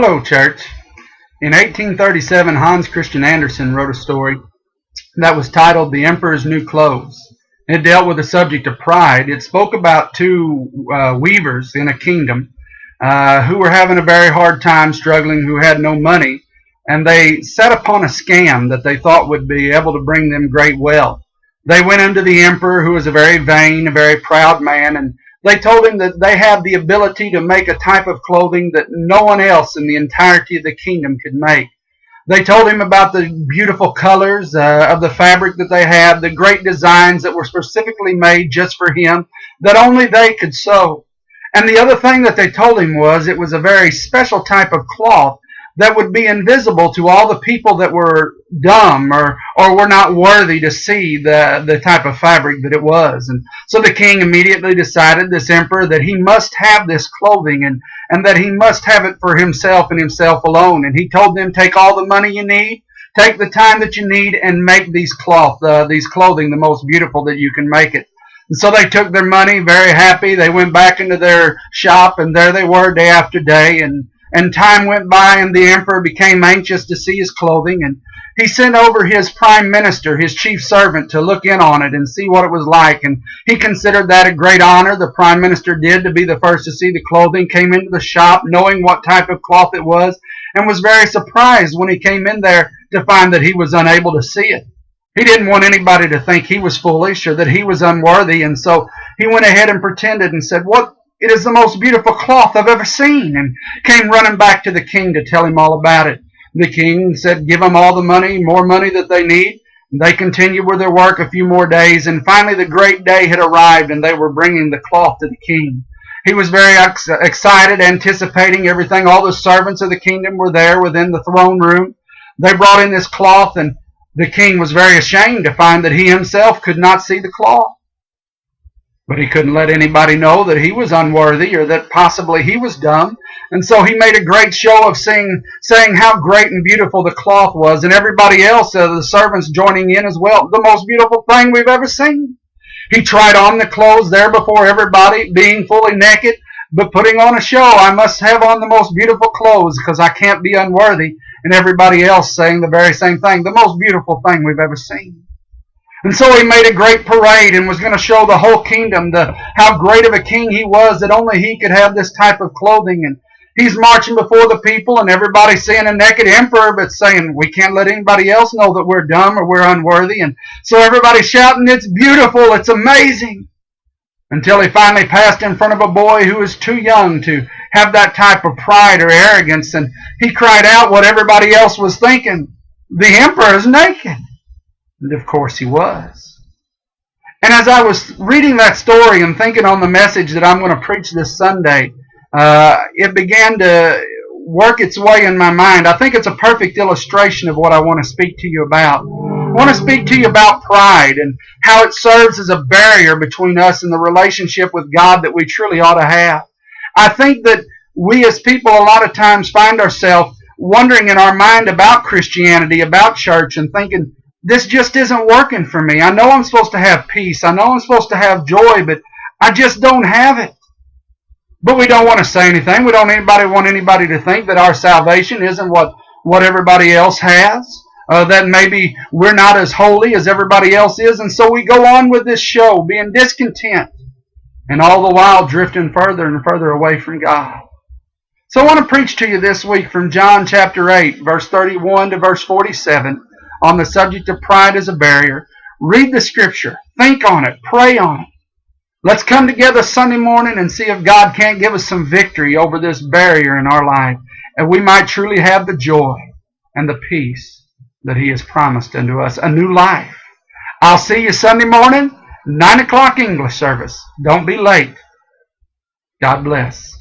Hello, church. In 1837, Hans Christian Andersen wrote a story that was titled The Emperor's New Clothes. It dealt with the subject of pride. It spoke about two weavers in a kingdom who were having a very hard time struggling, who had no money, and they set upon a scam that they thought would be able to bring them great wealth. They went unto the emperor, who was a very vain, a very proud man, and they told him that they had the ability to make a type of clothing that no one else in the entirety of the kingdom could make. They told him about the beautiful colors of the fabric that they had, the great designs that were specifically made just for him, that only they could sew. And the other thing that they told him was it was a very special type of cloth that would be invisible to all the people that were dumb or were not worthy to see the type of fabric that it was. And so the king immediately decided, this emperor, that he must have this clothing and that he must have it for himself and himself alone. And he told them, take all the money you need, take the time that you need, and make these clothing the most beautiful that you can make it. And so they took their money, very happy. They went back into their shop, and there they were day after day. And time went by, and the emperor became anxious to see his clothing, and he sent over his prime minister, his chief servant, to look in on it and see what it was like. And he considered that a great honor, the prime minister did, to be the first to see the clothing, came into the shop knowing what type of cloth it was, and was very surprised when he came in there to find that he was unable to see it. He didn't want anybody to think he was foolish or that he was unworthy, and so he went ahead and pretended and said, It is the most beautiful cloth I've ever seen, and came running back to the king to tell him all about it. The king said, give them all the money, more money that they need. And they continued with their work a few more days, and finally the great day had arrived, and they were bringing the cloth to the king. He was very excited, anticipating everything. All the servants of the kingdom were there within the throne room. They brought in this cloth, and the king was very ashamed to find that he himself could not see the cloth. But he couldn't let anybody know that he was unworthy or that possibly he was dumb. And so he made a great show of saying how great and beautiful the cloth was, and everybody else, the servants joining in as well. The most beautiful thing we've ever seen. He tried on the clothes there before everybody, being fully naked, but putting on a show. I must have on the most beautiful clothes because I can't be unworthy. And everybody else saying the very same thing. The most beautiful thing we've ever seen. And so he made a great parade and was going to show the whole kingdom how great of a king he was, that only he could have this type of clothing. And he's marching before the people, and everybody seeing a naked emperor, but saying, we can't let anybody else know that we're dumb or we're unworthy. And so everybody's shouting, it's beautiful, it's amazing. Until he finally passed in front of a boy who was too young to have that type of pride or arrogance. And he cried out what everybody else was thinking. The emperor is naked. And of course he was. And as I was reading that story and thinking on the message that I'm going to preach this Sunday, it began to work its way in my mind. I think it's a perfect illustration of what I want to speak to you about. I want to speak to you about pride and how it serves as a barrier between us and the relationship with God that we truly ought to have. I think that we as people a lot of times find ourselves wondering in our mind about Christianity, about church, and thinking, this just isn't working for me. I know I'm supposed to have peace. I know I'm supposed to have joy, but I just don't have it. But we don't want to say anything. We don't want anybody to think that our salvation isn't what everybody else has. That maybe we're not as holy as everybody else is. And so we go on with this show, being discontent, and all the while drifting further and further away from God. So I want to preach to you this week from John chapter 8, verse 31 to verse 47. On the subject of pride as a barrier. Read the scripture. Think on it. Pray on it. Let's come together Sunday morning and see if God can't give us some victory over this barrier in our life, and we might truly have the joy and the peace that He has promised unto us, a new life. I'll see you Sunday morning, 9 o'clock English service. Don't be late. God bless.